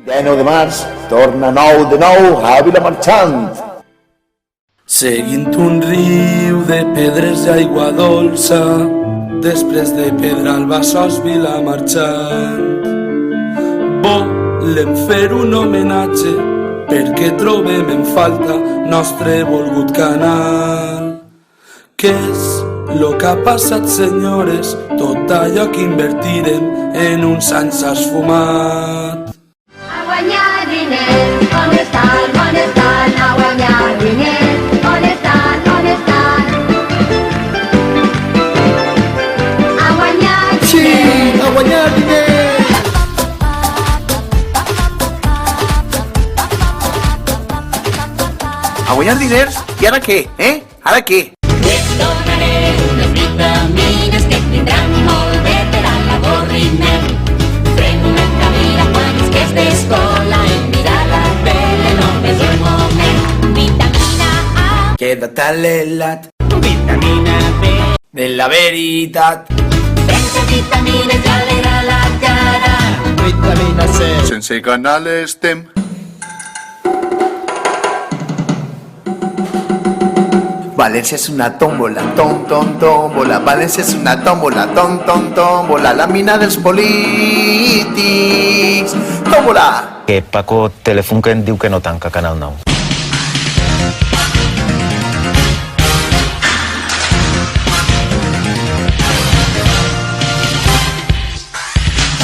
19 de març, torna nou de nou a Vilamarxant. Seguint un riu de pedres i aigua dolça, després de Pedralba-sos Vilamarxant. Volem fer un homenatge perquè trobem en falta nostre volgut canal. Què és lo que ha passat, senyores? Tot allò que invertirem en uns anys s'ha esfumat. A guanyar diners, on estan, a guanyar diners, on estan, a guanyar diners. Sí, a guanyar diners! A guanyar diners? I ara què, Ara què? Et donaré unes vitamines que et tindran molt bé per a l'avorriment. Pren una cadira quan estés d'escola i mira la tele només un moment. Vitamina A, Queda't a l'helat vitamina B, de la veritat. sense vitamines ja alegra la cara. Vitamina C. Sense canal estem. València és una tómbola, tómbola. València és una tómbola, tómbola. La mina dels polítics. Tómbola! Que Paco Telefunken diu que no tanca Canal 9.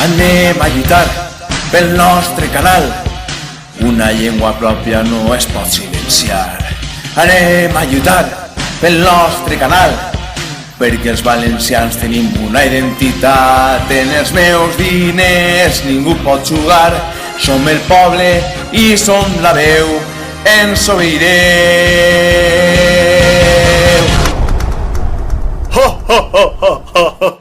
Anem a lluitar pel nostre canal. Una llengua pròpia no es pot silenciar. Anem a lluitar pel nostre canal, perquè els valencians tenim una identitat. En els meus diners ningú pot jugar. Som el poble i som la veu. Ens obeireu. Ho, ho, ho, ho, ho, ho.